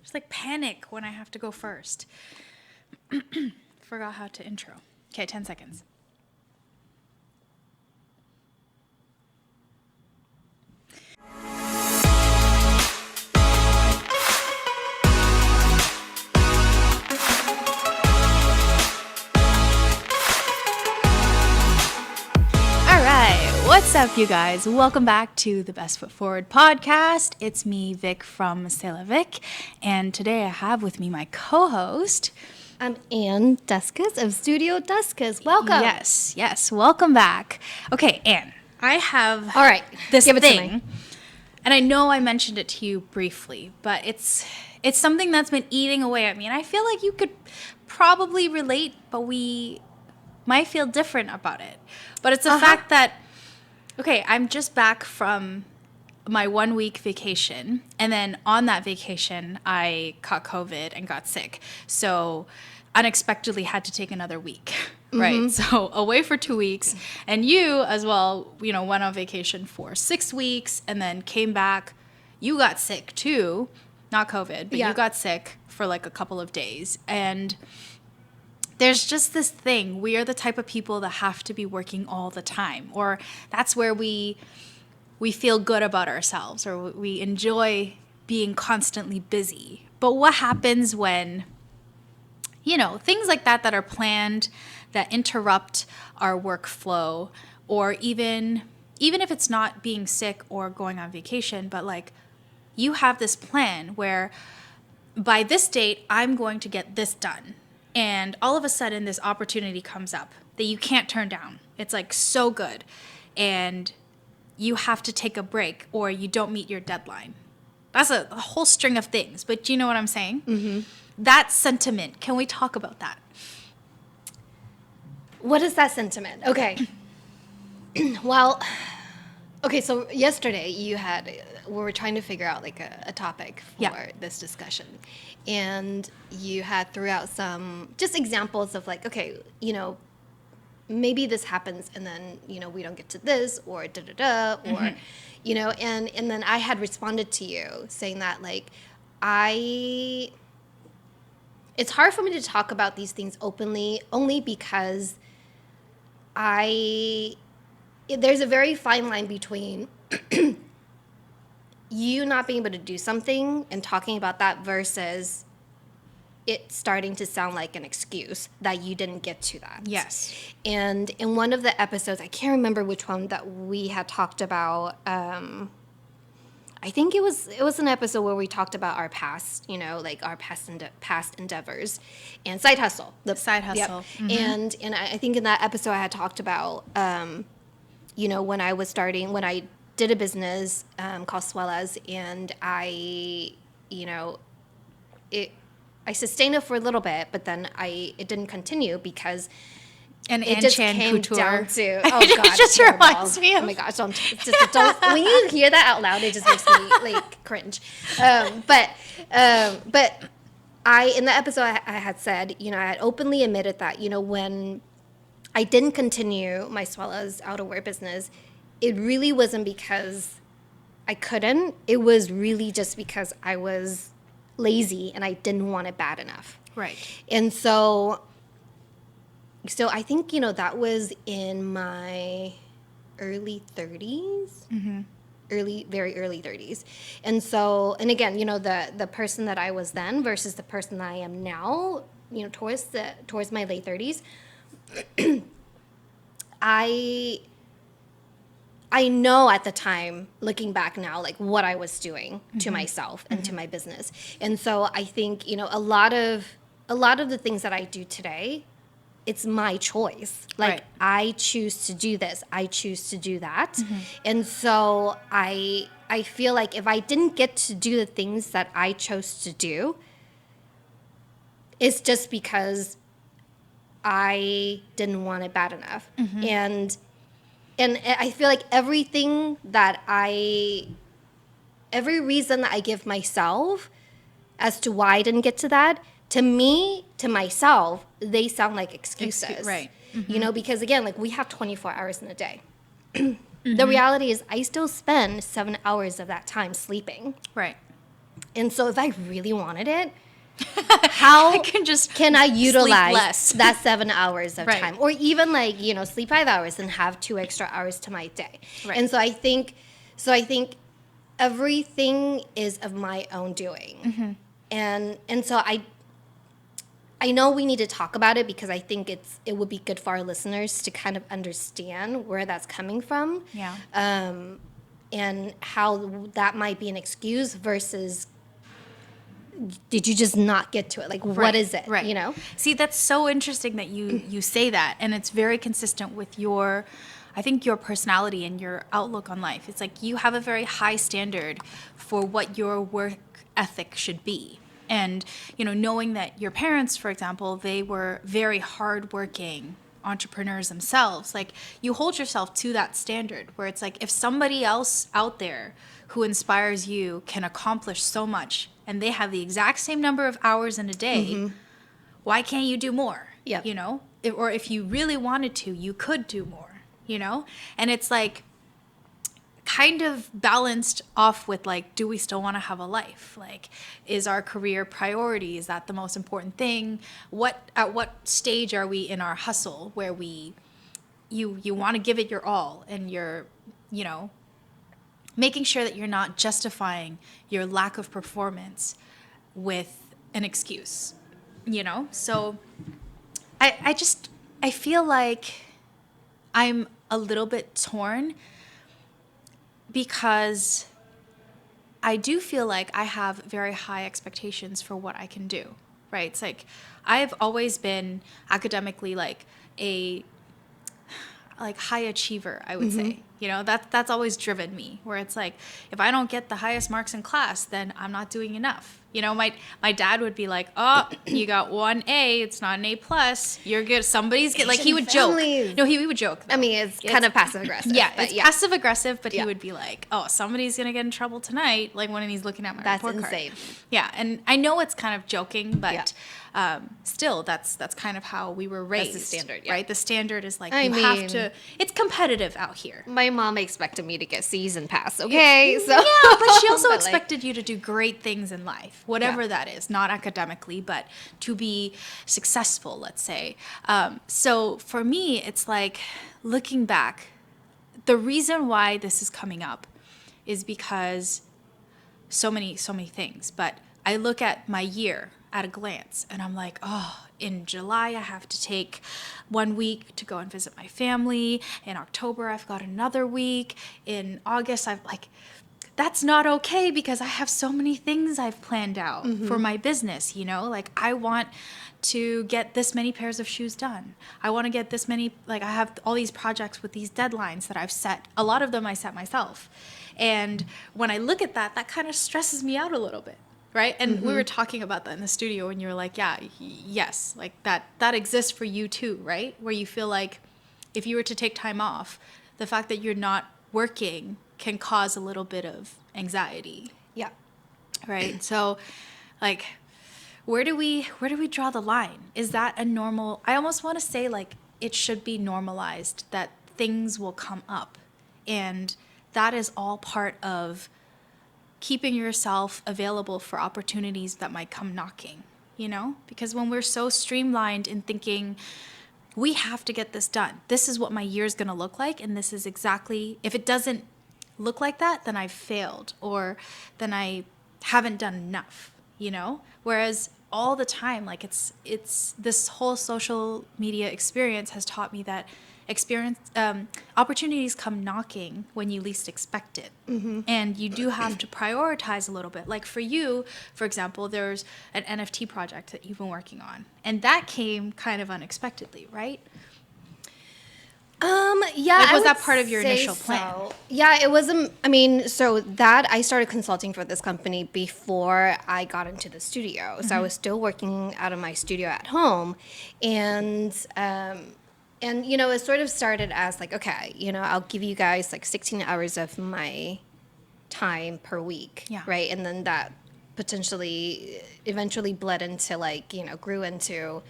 just like panic when I have to go first. Forgot how to intro. Okay, 10 seconds. What's up, you guys? Welcome back to the Best Foot Forward podcast. It's me, Vic from Cestlavic, and today I have with me my co-host. I'm Ann Duskus of Studio Duskus. Welcome. Yes, welcome back. Okay, Ann, I have this thing, to me. And I know I mentioned it to you briefly, but it's something that's been eating away at me, and I feel like you could probably relate, but we might feel different about it. But it's the fact that okay, I'm just back from my 1 week vacation, and then on that vacation, I caught COVID and got sick. So unexpectedly had to take another week, right? So away for 2 weeks, and you as well, went on vacation for 6 weeks and then came back. You got sick too, not COVID, but you got sick for like a couple of days. And there's just this thing. We are the type of people that have to be working all the time, or that's where we feel good about ourselves, or we enjoy being constantly busy. But what happens when, things like that are planned, that interrupt our workflow, or even if it's not being sick or going on vacation, but like you have this plan where by this date, I'm going to get this done. And all of a sudden, this opportunity comes up that you can't turn down. It's like so good. And you have to take a break or you don't meet your deadline. That's a whole string of things. But do you know what I'm saying? Mm-hmm. That sentiment. Can we talk about that? What is that sentiment? Okay. Well, okay, so yesterday we were trying to figure out like a topic for this discussion. And you had threw out some just examples of like, okay, maybe this happens and then, we don't get to this or da-da-da or, and then I had responded to you saying that like, it's hard for me to talk about these things openly only because there's a very fine line between you not being able to do something and talking about that versus it starting to sound like an excuse that you didn't get to that. Yes. And in one of the episodes, I can't remember which one that we had talked about. I think it was an episode where we talked about our past, like our past endeavors and side hustle. The side hustle. Yep. Mm-hmm. And I think in that episode I had talked about, when I did a business called Cestlavic, and I sustained it for a little bit, but then it didn't continue because it just came down to it just reminds me of, oh my gosh, don't when you hear that out loud, it just makes me like cringe. But in the episode I had said, I had openly admitted that when I didn't continue my Cestlavic outerwear business, it really wasn't because I couldn't. It was really just because I was lazy and I didn't want it bad enough. Right. And so I think, that was in my early 30s. Mm-hmm. Very early 30s. And so, and again, the person that I was then versus the person that I am now, towards my late 30s, I know at the time, looking back now, like what I was doing to myself and to my business. And so I think, a lot of the things that I do today, it's my choice. Like I choose to do this. I choose to do that. Mm-hmm. And so I feel like if I didn't get to do the things that I chose to do, it's just because I didn't want it bad enough. Mm-hmm. And I feel like every reason that I give myself as to why I didn't get to that, to myself, they sound like excuses. Right. Mm-hmm. Because again, like we have 24 hours in a day. The reality is I still spend 7 hours of that time sleeping. Right. And so if I really wanted it, how I can just can I sleep utilize less. that 7 hours of Right. time? Or even like, sleep 5 hours and have 2 extra hours to my day. Right. And so I think everything is of my own doing. And so I know we need to talk about it because I think it would be good for our listeners to kind of understand where that's coming from. Yeah. And how that might be an excuse versus did you just not get to it? Like, what is it? Right. See, that's so interesting that you say that, and it's very consistent with I think your personality and your outlook on life. It's like you have a very high standard for what your work ethic should be. And, knowing that your parents, for example, they were very hardworking entrepreneurs themselves, like you hold yourself to that standard where it's like if somebody else out there who inspires you can accomplish so much and they have the exact same number of hours in a day, why can't you do more? Yep. Or if you really wanted to, you could do more, And it's like kind of balanced off with like, do we still want to have a life? Like, is our career priority? Is that the most important thing? At what stage are we in our hustle where you want to give it your all and you're, making sure that you're not justifying your lack of performance with an excuse, So I feel like I'm a little bit torn because I do feel like I have very high expectations for what I can do, right? It's like I've always been academically like a high achiever, I would say. That's always driven me, where it's like if I don't get the highest marks in class, then I'm not doing enough. My dad would be like, "Oh, you got 1A, it's not an A plus. You're good. Somebody's get like he would families. joke. No, he would joke. Though. I mean, it's kind of passive aggressive. Yeah, but it's passive aggressive, but Yeah. he would be like, "Oh, somebody's gonna get in trouble tonight," like when he's looking at my That's report card. insane. Yeah, and I know it's kind of joking, but Yeah. still, that's kind of how we were raised. That's the standard, yeah. Right? The standard is like I you have mean- to. It's competitive out here. My mom expected me to get C's and pass. Okay, so Yeah, but she also But, like, expected you to do great things in life, whatever Yeah. that is, not academically, but to be successful, let's say. So for me, it's like looking back, the reason why this is coming up is because so many things. But I look at my year at a glance and I'm like, oh, in July, I have to take 1 week to go and visit my family. In October, I've got another week. In August, that's not okay because I have so many things I've planned out for my business, Like I want to get this many pairs of shoes done. I want to get this many, I have all these projects with these deadlines that I've set. A lot of them I set myself. And when I look at that, that kind of stresses me out a little bit. Right. And we were talking about that in the studio and you were like, yeah, yes, like that exists for you too. Right. Where you feel like if you were to take time off, the fact that you're not working can cause a little bit of anxiety. Yeah. Right. So like, where do we draw the line? Is that a normal, I almost want to say like it should be normalized that things will come up and that is all part of keeping yourself available for opportunities that might come knocking, Because when we're so streamlined in thinking, we have to get this done. This is what my year's going to look like. And this is exactly, if it doesn't look like that, then I've failed or then I haven't done enough, Whereas all the time, like it's this whole social media experience has taught me that opportunities come knocking when you least expect it. And you do have to prioritize a little bit. Like for you, for example, there's an NFT project that you've been working on. And that came kind of unexpectedly, right? Yeah. Like, was I that would part of your say initial plan? so. Yeah, it wasn't. I mean, so that I started consulting for this company before I got into the studio. So I was still working out of my studio at home, and it sort of started as like, okay, I'll give you guys like 16 hours of my time per week, Yeah. right? And then that eventually bled into grew into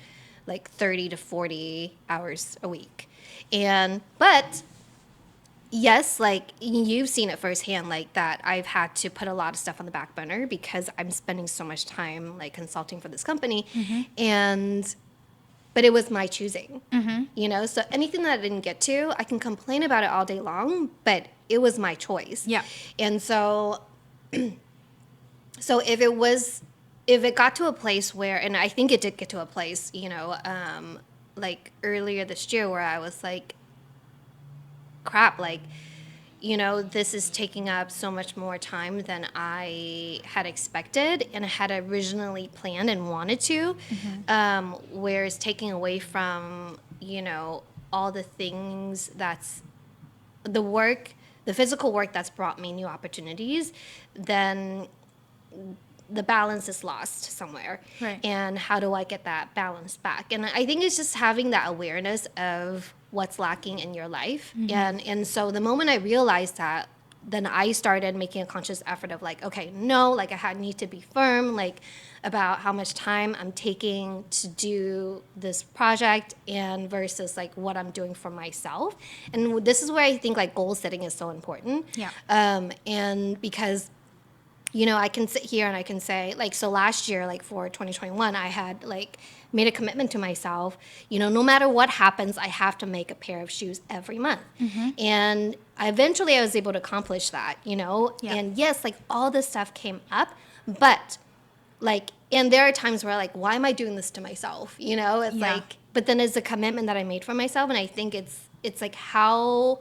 like 30 to 40 hours a week. But yes, like you've seen it firsthand, like that I've had to put a lot of stuff on the back burner because I'm spending so much time like consulting for this company. And, but it was my choosing, you know? So anything that I didn't get to, I can complain about it all day long, but it was my choice. Yeah. And so, so if it got to a place where, and I think it did get to a place, you know, like earlier this year where I was like, crap, like, you know, this is taking up so much more time than I had expected and had originally planned and wanted to, where it's taking away from, you know, all the things that's the work, the physical work that's brought me new opportunities, then the balance is lost somewhere. Right. And how do I get that balance back? And I think it's just having that awareness of what's lacking in your life. And so the moment I realized that, then I started making a conscious effort of like, okay, no, like need to be firm, like about how much time I'm taking to do this project and versus like what I'm doing for myself. And this is where I think like goal setting is so important. Yeah. And because you know, I can sit here and I can say, like, so last year, like for 2021, I had like made a commitment to myself, you know, no matter what happens, I have to make a pair of shoes every month. And eventually I was able to accomplish that, you know, Yeah. and yes, like all this stuff came up, but like, and there are times where like, why am I doing this to myself? You know, it's Yeah. like, but then it's a commitment that I made for myself. And I think it's like how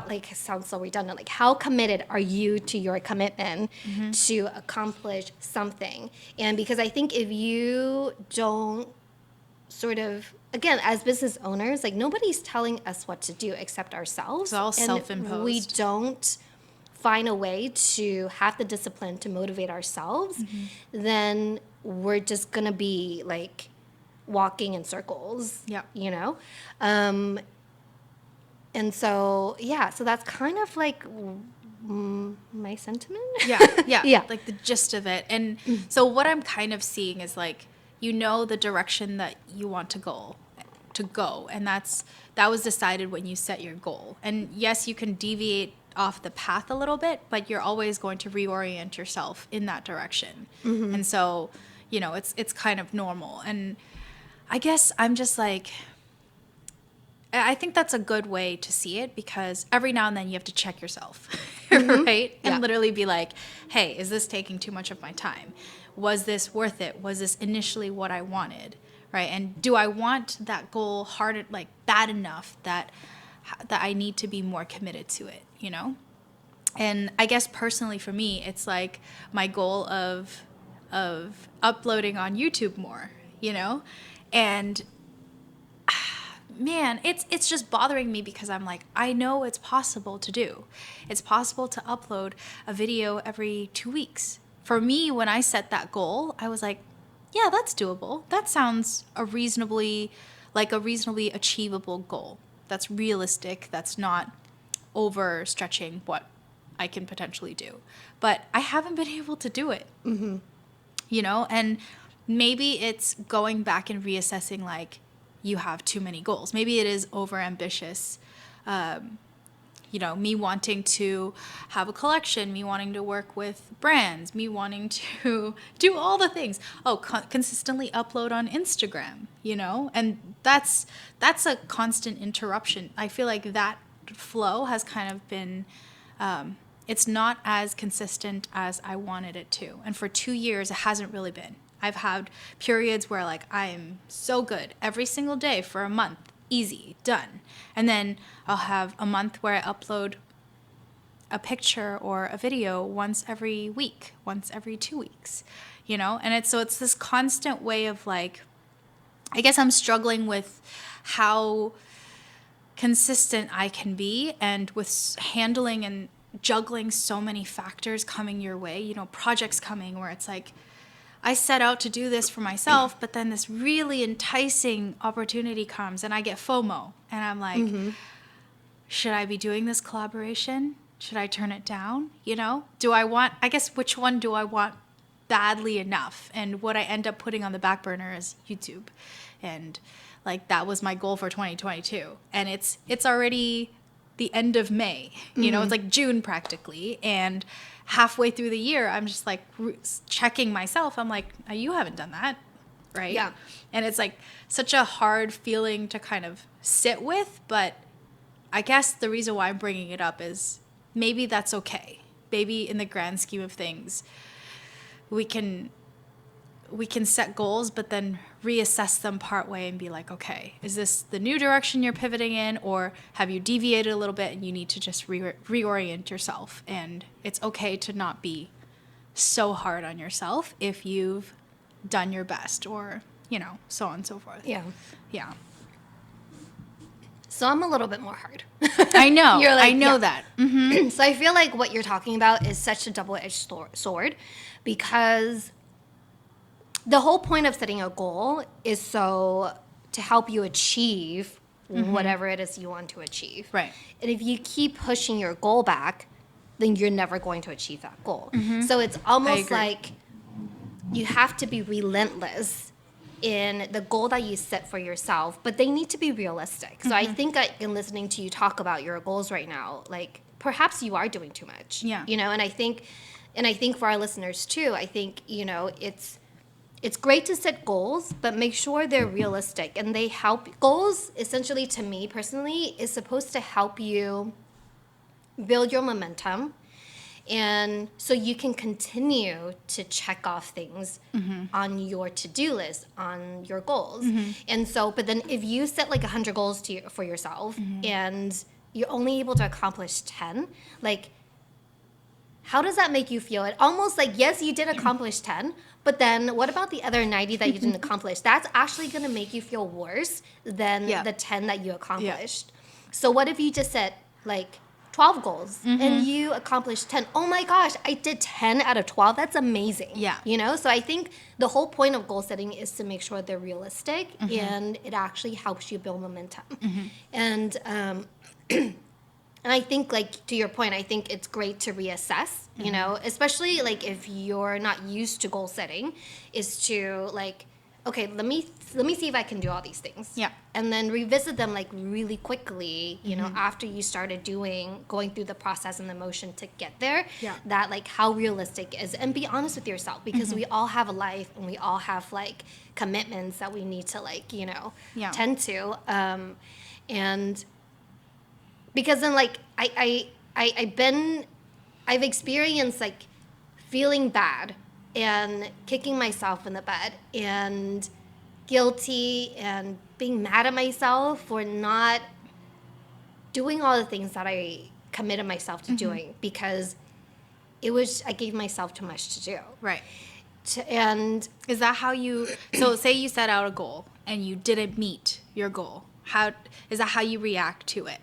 like it sounds so redundant, like how committed are you to your commitment to accomplish something? And because I think if you don't sort of, again, as business owners, like nobody's telling us what to do except ourselves. It's all And self-imposed. we don't find a way to have the discipline to motivate ourselves, then we're just gonna be like walking in circles. Yeah. You know? And so, yeah, so that's kind of like my sentiment. Yeah. Yeah. Like the gist of it. And so what I'm kind of seeing is like, you know, the direction that you want to go, and that was decided when you set your goal. And yes, you can deviate off the path a little bit, but you're always going to reorient yourself in that direction. And so, you know, it's kind of normal. And I guess I'm just like, I think that's a good way to see it because every now and then you have to check yourself, right? And Yeah. literally be like, hey, is this taking too much of my time? Was this worth it? Was this initially what I wanted, right? And do I want that goal hard, like bad enough that I need to be more committed to it, you know? And I guess personally for me, it's like my goal of uploading on YouTube more, you know? And man, it's just bothering me because I'm like, I know it's possible to do. It's possible to upload a video every 2 weeks. For me, when I set that goal, I was like, yeah, that's doable. That sounds a reasonably achievable goal. That's realistic. That's not overstretching what I can potentially do. But I haven't been able to do it. You know, and maybe it's going back and reassessing like, you have too many goals. Maybe it is over ambitious. You know, me wanting to have a collection, me wanting to work with brands, me wanting to do all the things. Oh, consistently upload on Instagram, you know? And that's a constant interruption. I feel like that flow has kind of been, it's not as consistent as I wanted it to. And for 2 years, it hasn't really been. I've had periods where like I am so good every single day for a month, easy, done. And then I'll have a month where I upload a picture or a video once every week, once every 2 weeks, you know? And it's this constant way of like, I guess I'm struggling with how consistent I can be and with handling and juggling so many factors coming your way, you know, projects coming where it's like, I set out to do this for myself, but then this really enticing opportunity comes and I get FOMO. And I'm like, should I be doing this collaboration? Should I turn it down? You know, I guess which one do I want badly enough? And what I end up putting on the back burner is YouTube. And like, that was my goal for 2022. And it's already the end of May. You know, it's like June practically. And halfway through the year, I'm just like checking myself. I'm like, oh, you haven't done that, right? Yeah. And it's like such a hard feeling to kind of sit with. But I guess the reason why I'm bringing it up is maybe that's okay. Maybe in the grand scheme of things, we can set goals, but then reassess them partway and be like, okay, is this the new direction you're pivoting in, or have you deviated a little bit and you need to just reorient yourself? And it's okay to not be so hard on yourself if you've done your best, or, you know, so on and so forth. Yeah. Yeah. So I'm a little bit more hard. I know. You're like, I know yeah. that. Mm-hmm. So I feel like what you're talking about is such a double-edged sword, because the whole point of setting a goal is so to help you achieve whatever it is you want to achieve. Right. And if you keep pushing your goal back, then you're never going to achieve that goal. So it's almost like you have to be relentless in the goal that you set for yourself, but they need to be realistic. So I think in listening to you talk about your goals right now, like perhaps you are doing too much. Yeah. You know, and I think for our listeners too, I think, you know, it's great to set goals, but make sure they're realistic and they help. Goals, essentially, to me personally, is supposed to help you build your momentum, and so you can continue to check off things on your to-do list, on your goals. And so, but then if you set like 100 goals for yourself and you're only able to accomplish 10, like, how does that make you feel? It almost like, yes, you did accomplish 10, but then what about the other 90 that you didn't accomplish? That's actually going to make you feel worse than the 10 that you accomplished. So what if you just set like 12 goals and you accomplished 10? Oh my gosh, I did 10 out of 12. That's amazing. Yeah. You know, so I think the whole point of goal setting is to make sure they're realistic and it actually helps you build momentum. And, and I think, like, to your point, I think it's great to reassess, you know, especially, like, if you're not used to goal setting, is to, like, okay, let me see if I can do all these things. Yeah. And then revisit them, like, really quickly, you know, after you started going through the process and the motion to get there. Yeah. That, like, how realistic is, and be honest with yourself, because we all have a life and we all have, like, commitments that we need to, like, you know, tend to. And because then, like, I've experienced, like, feeling bad and kicking myself in the bed and guilty and being mad at myself for not doing all the things that I committed myself to doing, because I gave myself too much to do. Right. And is that how you, so say you set out a goal and you didn't meet your goal. Is that how you react to it?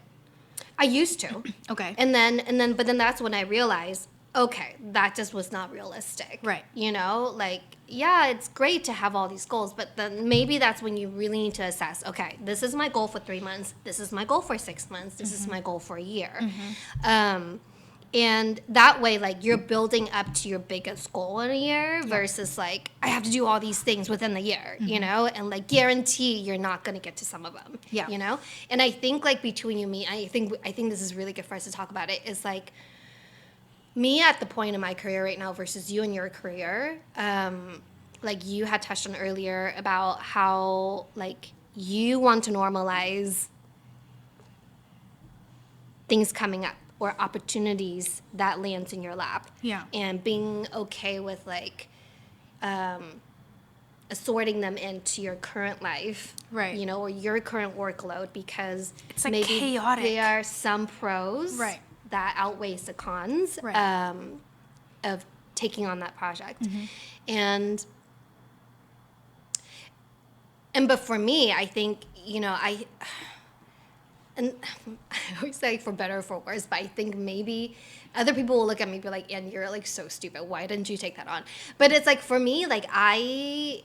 I used to. Okay. But then that's when I realized, okay, that just was not realistic. Right. You know, like, yeah, it's great to have all these goals, but then maybe that's when you really need to assess, okay, this is my goal for 3 months. This is my goal for 6 months. This is my goal for a year. And that way, like, you're building up to your biggest goal in a year versus, like, I have to do all these things within the year, you know, and, like, guarantee you're not going to get to some of them, you know? And I think, like, between you and me, I think this is really good for us to talk about it, is, like, me at the point in my career right now versus you in your career, like you had touched on earlier about how, like, you want to normalize things coming up or opportunities that lands in your lap. Yeah. And being okay with, like, assorting them into your current life. Right. You know, or your current workload, because it's like maybe chaotic. there are some pros right. that outweighs the cons of taking on that project. And but for me, I think, you know, and I always say for better or for worse, but I think maybe other people will look at me and be like, Ann, you're, like, so stupid. Why didn't you take that on? But it's like, for me, like, I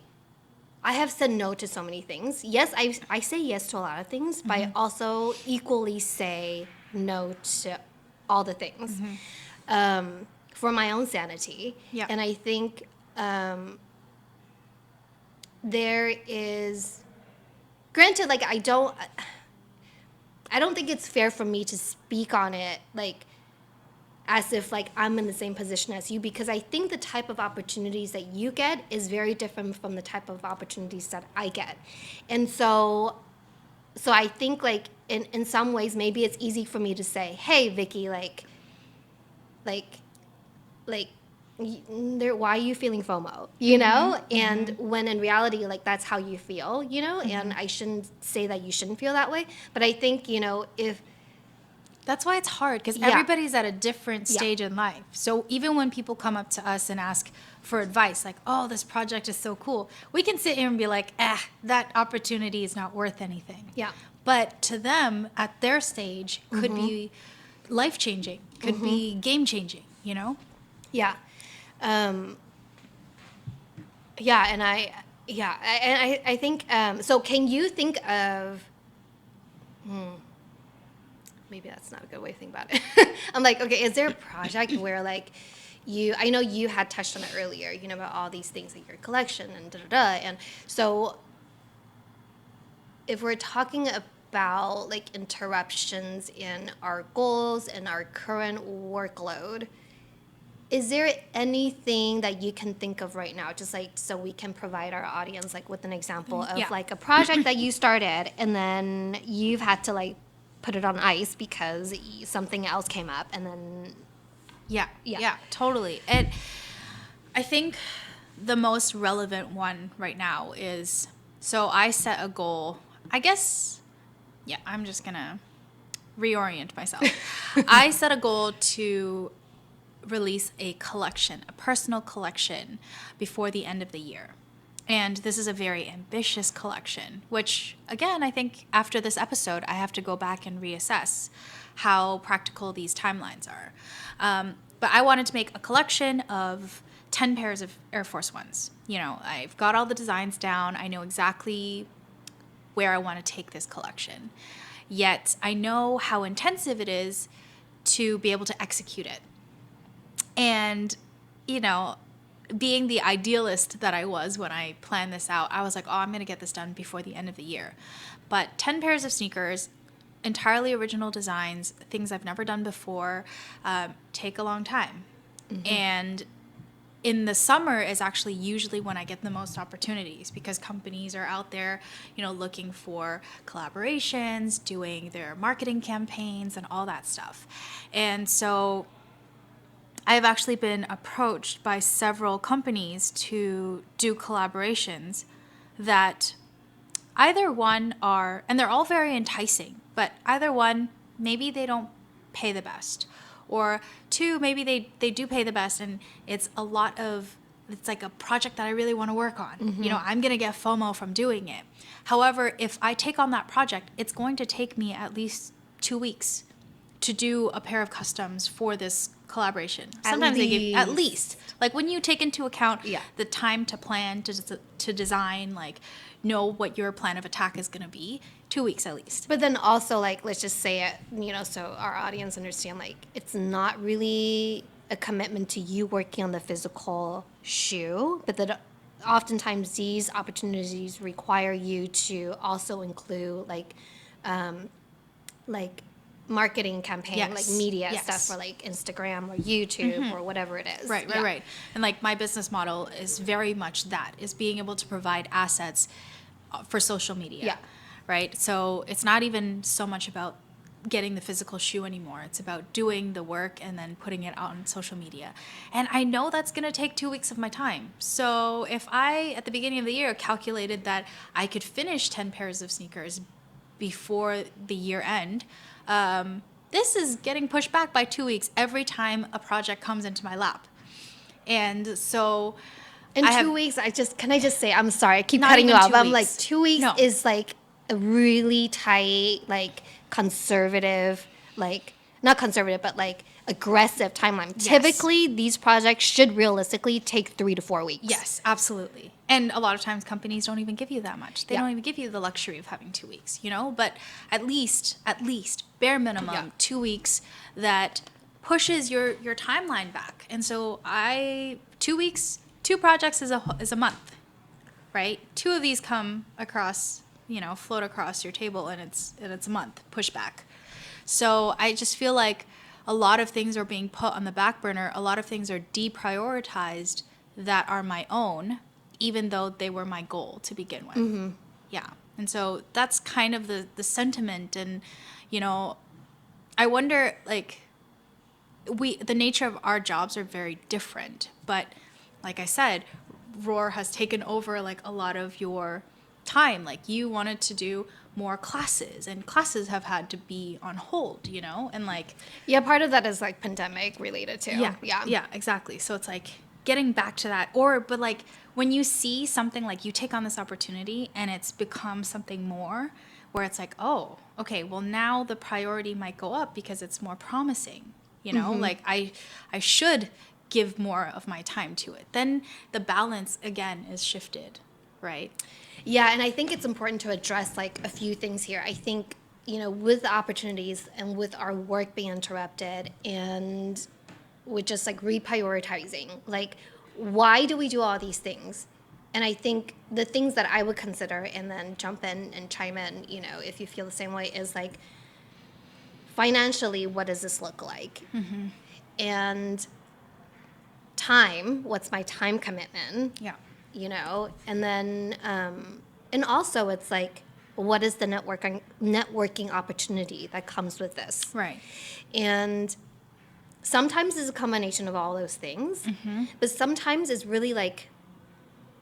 have said no to so many things. Yes, I say yes to a lot of things, but I also equally say no to all the things for my own sanity. Yeah. And I think there is, granted, like, I don't think it's fair for me to speak on it like as if like I'm in the same position as you, because I think the type of opportunities that you get is very different from the type of opportunities that I get. And so I think like in some ways maybe it's easy for me to say, hey Vicky, like why are you feeling FOMO, you know? And when in reality, like that's how you feel, you know? And I shouldn't say that you shouldn't feel that way, but I think, you know, if that's why it's hard, because everybody's at a different stage in life. So even when people come up to us and ask for advice, like, oh, this project is so cool, we can sit here and be like, that opportunity is not worth anything. Yeah. But to them, at their stage, could be life-changing, could be game-changing, you know? Yeah. I think, so can you think of, maybe that's not a good way to think about it. I'm like, okay, is there a project where like I know you had touched on it earlier, you know, about all these things like your collection and and so if we're talking about like interruptions in our goals and our current workload, is there anything that you can think of right now, just like so we can provide our audience like with an example of like a project that you started and then you've had to like put it on ice because something else came up, and then yeah, totally. And I think the most relevant one right now is, so I set a goal, I guess, I'm just gonna reorient myself. I set a goal to release a collection, a personal collection, before the end of the year. And this is a very ambitious collection, which, again, I think after this episode, I have to go back and reassess how practical these timelines are. But I wanted to make a collection of 10 pairs of Air Force Ones. You know, I've got all the designs down. I know exactly where I want to take this collection. Yet I know how intensive it is to be able to execute it. And, you know, being the idealist that I was when I planned this out, I was like, oh, I'm going to get this done before the end of the year. But 10 pairs of sneakers, entirely original designs, things I've never done before, take a long time. And in the summer is actually usually when I get the most opportunities, because companies are out there, you know, looking for collaborations, doing their marketing campaigns and all that stuff. And so I've actually been approached by several companies to do collaborations that either one are, and they're all very enticing, but either one, maybe they don't pay the best, or two, maybe they do pay the best and it's like a project that I really want to work on. You know, I'm going to get FOMO from doing it. However, if I take on that project, it's going to take me at least 2 weeks to do a pair of customs for this collaboration. Sometimes they give at least, like when you take into account the time to plan, to design, like know what your plan of attack is going to be, 2 weeks at least. But then also, like, let's just say it, you know, so our audience understand, like, it's not really a commitment to you working on the physical shoe, but that oftentimes these opportunities require you to also include, like marketing campaign, like media stuff for like Instagram or YouTube or whatever it is. Right. And like my business model is very much that, is being able to provide assets for social media. Yeah. Right. So it's not even so much about getting the physical shoe anymore. It's about doing the work and then putting it out on social media. And I know that's going to take 2 weeks of my time. So if I, at the beginning of the year, calculated that I could finish 10 pairs of sneakers before the year end, this is getting pushed back by 2 weeks every time a project comes into my lap. And so in 2 weeks, can I just say, I'm sorry, I keep cutting you off. I'm like, 2 weeks is like a really tight, like conservative, like not conservative, but like aggressive timeline. Yes. Typically, these projects should realistically take 3 to 4 weeks. Yes, absolutely. And a lot of times companies don't even give you that much. They don't even give you the luxury of having 2 weeks, you know? But at least, bare minimum, 2 weeks that pushes your timeline back. And so 2 weeks, 2 projects is a month, right? 2 of these come across float across your table, and it's a month pushback. So I just feel like a lot of things are being put on the back burner. A lot of things are deprioritized that are my own, even though they were my goal to begin with. Yeah. And so that's kind of the sentiment. And, I wonder, like, the nature of our jobs are very different. But like I said, Roar has taken over, like, a lot of your time. Like, you wanted to do more classes, and classes have had to be on hold, and like, Yeah, part of that is like pandemic related too. yeah, exactly. So it's like getting back to that, but like when you see something, like you take on this opportunity and it's become something more, where it's like, oh, okay, well, now the priority might go up because it's more promising, like I should give more of my time to it. Then the balance again is shifted, right? Yeah, and I think it's important to address like a few things here. I think, with the opportunities and with our work being interrupted and with just like reprioritizing, like, why do we do all these things? And I think the things that I would consider, and then jump in and chime in, if you feel the same way, is like, financially, what does this look like? And time, what's my time commitment? Yeah. And then, and also it's like, what is the networking opportunity that comes with this? Right. And sometimes it's a combination of all those things, but sometimes it's really like,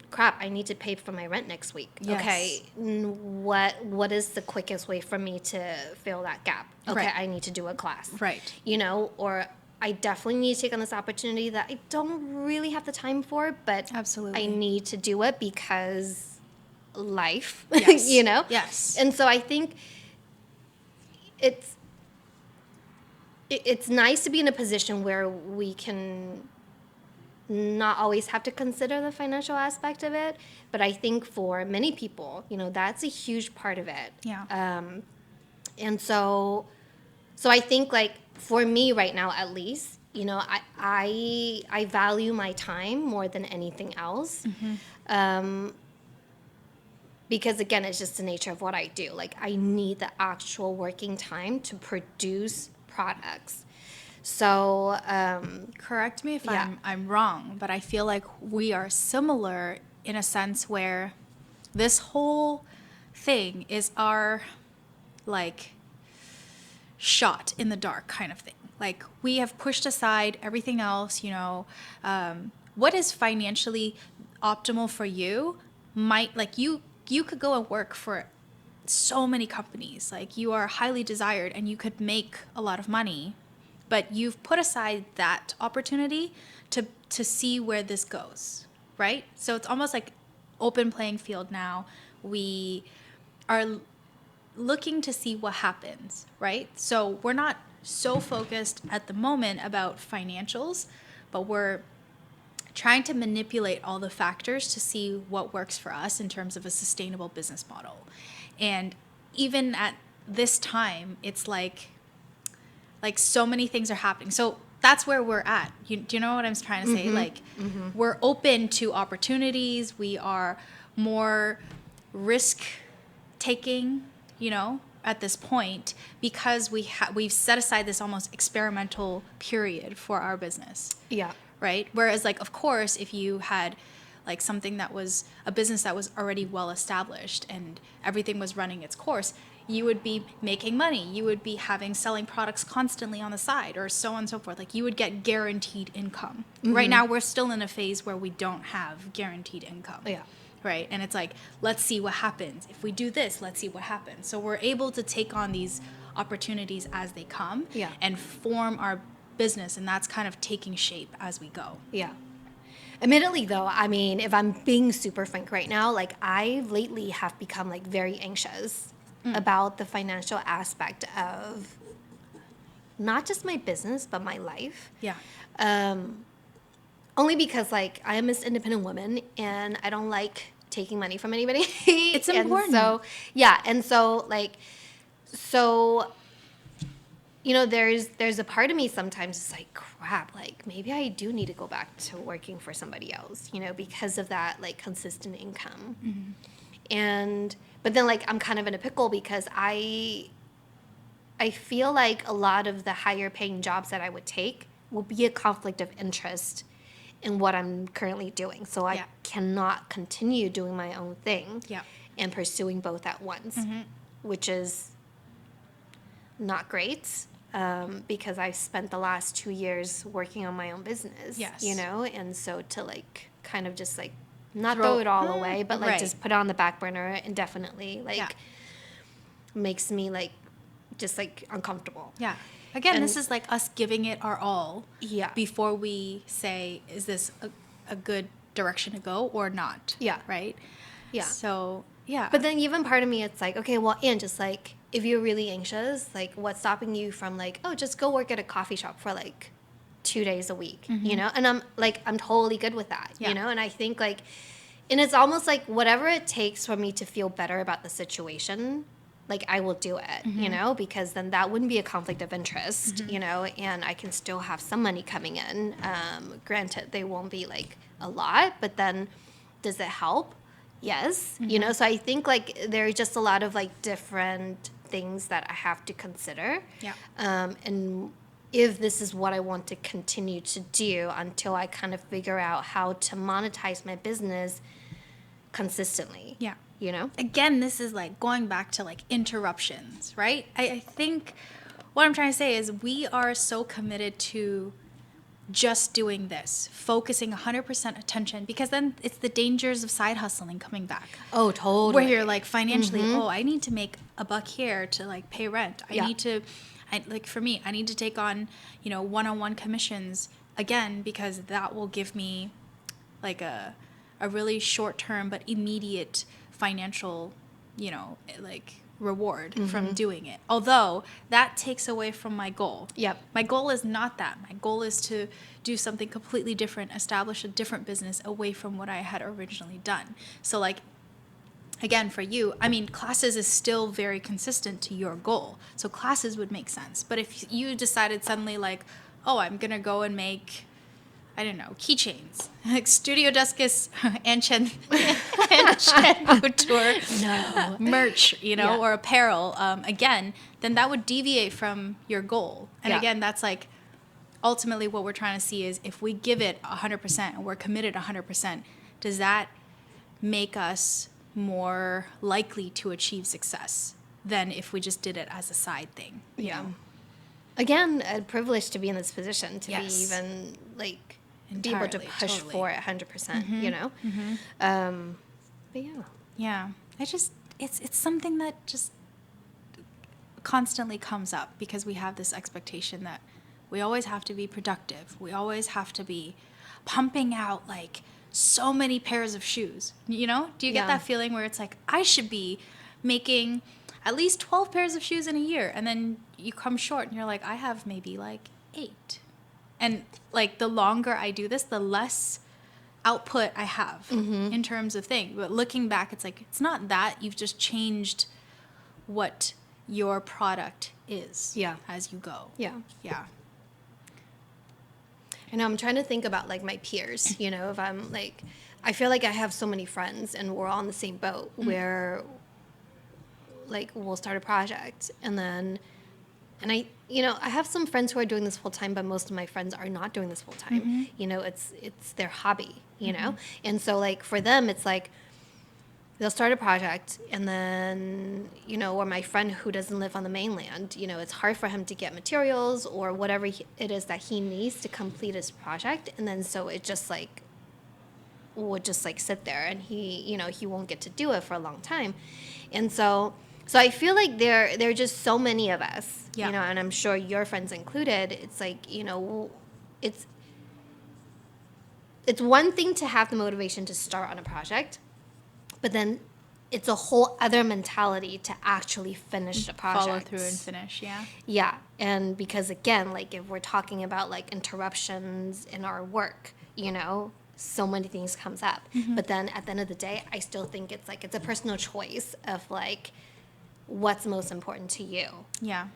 crap, I need to pay for my rent next week. Yes. Okay, what is the quickest way for me to fill that gap? Okay, Right. I need to do a class. Right. Or I definitely need to take on this opportunity that I don't really have the time for, but Absolutely. I need to do it because life, Yes. Yes. And so I think it's nice to be in a position where we can not always have to consider the financial aspect of it, but I think for many people, that's a huge part of it. Yeah. And so I think, like, for me right now, at least, I value my time more than anything else. Because again, it's just the nature of what I do. Like, I need the actual working time to produce products. So, Correct me if yeah. I'm wrong, but I feel like we are similar in a sense where this whole thing is our, like, shot in the dark kind of thing. Like, we have pushed aside everything else, what is financially optimal for you might, like, you could go and work for so many companies. Like, you are highly desired and you could make a lot of money, but you've put aside that opportunity to see where this goes, right? So it's almost like open playing field now. We are looking to see what happens, right? So we're not so focused at the moment about financials, but we're trying to manipulate all the factors to see what works for us in terms of a sustainable business model. And even at this time, it's like so many things are happening. So that's where we're at. Do you know what I'm trying to say? Like, we're open to opportunities. We are more risk taking, at this point, because we've set aside this almost experimental period for our business. Yeah. Right? Whereas, like, of course, if you had like something that was a business that was already well established and everything was running its course, you would be making money. You would be selling products constantly on the side, or so on and so forth. Like, you would get guaranteed income. Right now, we're still in a phase where we don't have guaranteed income. Yeah. Right? And it's like, let's see what happens. If we do this, let's see what happens. So we're able to take on these opportunities as they come, Yeah. and form our business, and that's kind of taking shape as we go. Yeah. Admittedly, though, I mean, if I'm being super frank right now, like, I lately have become like very anxious about the financial aspect of not just my business, but my life. Yeah. Only because, like, I am this independent woman and I don't like taking money from anybody. It's important. And so, yeah. And so, like, there's a part of me sometimes it's like, crap, like, maybe I do need to go back to working for somebody else, because of that, like, consistent income. But then like I'm kind of in a pickle because I feel like a lot of the higher paying jobs that I would take will be a conflict of interest in what I'm currently doing. So I cannot continue doing my own thing and pursuing both at once, which is not great, because I've spent the last 2 years working on my own business, you know? And so to like kind of just like not throw it all away, but like just put it on the back burner indefinitely, like makes me like just like uncomfortable. Yeah. Again, this is like us giving it our all Yeah. before we say, is this a good direction to go or not? Yeah. Right? Yeah. So, yeah. But then even part of me, it's like, okay, well, and just like, if you're really anxious, like what's stopping you from like, oh, just go work at a coffee shop for like 2 days a week, you know? And I'm totally good with that, you know? And I think like, and it's almost like whatever it takes for me to feel better about the situation, like I will do it, you know, because then that wouldn't be a conflict of interest, you know, and I can still have some money coming in. Granted, they won't be like a lot, but then does it help? Yes, you know, so I think like there are just a lot of like different things that I have to consider. Yeah. And if this is what I want to continue to do until I kind of figure out how to monetize my business consistently. Yeah. You know? Again, this is like going back to like interruptions, right? I think what I'm trying to say is we are so committed to just doing this, focusing 100% attention, because then it's the dangers of side hustling coming back. Oh, totally. Where you're like financially, oh, I need to make a buck here to like pay rent. Like for me, I need to take on, you know, one-on-one commissions again, because that will give me like a really short-term but immediate financial, you know, like reward from doing it. Although that takes away from my goal. Yep. My goal is not that. My goal is to do something completely different, establish a different business away from what I had originally done. So like, again, for you, I mean, classes is still very consistent to your goal. So classes would make sense. But if you decided suddenly like, oh, I'm going to go and make, I don't know, keychains, like Studio Duskus and Chen Couture merch, you know, or apparel, again, then that would deviate from your goal. And again, that's like ultimately what we're trying to see is if we give it 100% and we're committed 100%, does that make us more likely to achieve success than if we just did it as a side thing? Yeah. Again, a privilege to be in this position, to be Yes. even like be Entirely, able to push totally. for it 100%, you know? But yeah. Yeah. It's something that just constantly comes up because we have this expectation that we always have to be productive. We always have to be pumping out like so many pairs of shoes. You know? Do you get that feeling where it's like, I should be making at least 12 pairs of shoes in a year, and then you come short and you're like, I have maybe like 8. And like the longer I do this, the less output I have in terms of thing. But looking back, it's like, it's not that, you've just changed what your product is as you go. Yeah. Yeah. And I'm trying to think about like my peers, you know, if I'm like, I feel like I have so many friends and we're all in the same boat where like we'll start a project and I, you know, I have some friends who are doing this full time, but most of my friends are not doing this full time. You know, it's their hobby, you know? And so like for them, it's like they'll start a project and then, you know, or my friend who doesn't live on the mainland, you know, it's hard for him to get materials or whatever it is that he needs to complete his project. And then so it just like would just like sit there and he, you know, he won't get to do it for a long time. And so I feel like there are just so many of us, you know, and I'm sure your friends included. It's like, you know, it's one thing to have the motivation to start on a project, but then it's a whole other mentality to actually finish the project. Follow through and finish, yeah. Yeah, and because again, like if we're talking about like interruptions in our work, you know, so many things comes up. But then at the end of the day, I still think it's like it's a personal choice of like what's most important to you. Yeah.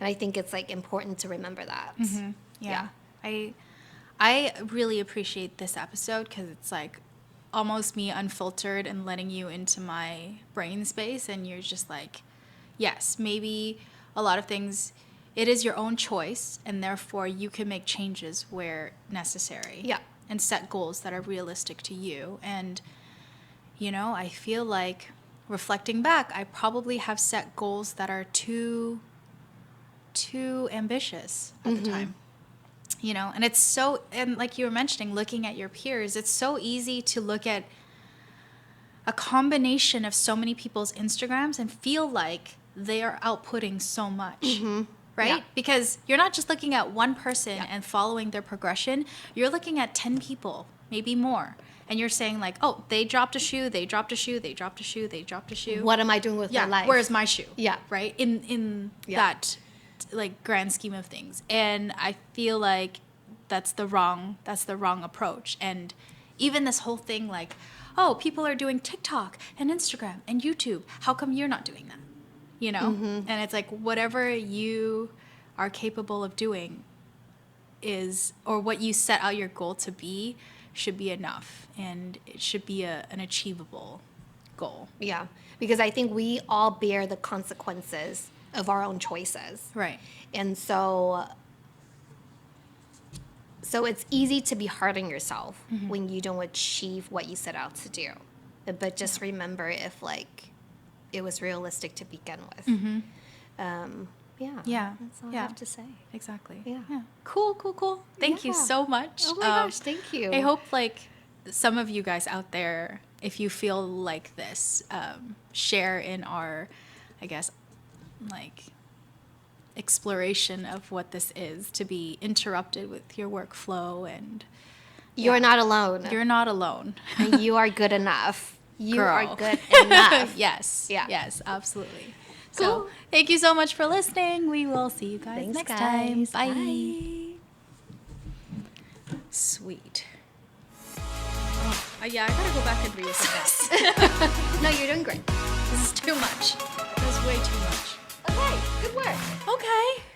And I think it's like important to remember that. Yeah. I really appreciate this episode because it's like almost me unfiltered and letting you into my brain space, and you're just like, yes, maybe a lot of things, it is your own choice, and therefore you can make changes where necessary. Yeah. And set goals that are realistic to you. And, you know, I feel like reflecting back, I probably have set goals that are too ambitious at the time. You know, and it's so, and like you were mentioning, looking at your peers, it's so easy to look at a combination of so many people's Instagrams and feel like they are outputting so much, right? Yeah. Because you're not just looking at one person and following their progression, you're looking at 10 people, maybe more. And you're saying like, oh, they dropped a shoe, they dropped a shoe, they dropped a shoe, they dropped a shoe. What am I doing with my life? Where's my shoe? Yeah. Right? In that like grand scheme of things. And I feel like that's the wrong approach. And even this whole thing like, oh, people are doing TikTok and Instagram and YouTube. How come you're not doing that? You know? And it's like whatever you are capable of doing is, or what you set out your goal to be, should be enough. And it should be an achievable goal. Yeah, because I think we all bear the consequences of our own choices. Right. And so it's easy to be hard on yourself when you don't achieve what you set out to do. But just remember if like it was realistic to begin with. Yeah. That's all I have to say. Exactly. Yeah. Cool. Thank you Yeah. so much. Oh my gosh, thank you. I hope like some of you guys out there, if you feel like this, share in our, I guess, like exploration of what this is to be interrupted with your workflow. And You're not alone. you're not alone. And you are good enough. You Girl. are good enough. Yes. Yeah. Yes, absolutely. Cool. So thank you so much for listening. We will see you guys Thanks, next guys. time. Bye. Bye. Sweet. Oh, yeah, I gotta go back and reassess. No, you're doing great. This is too much. This is way too much.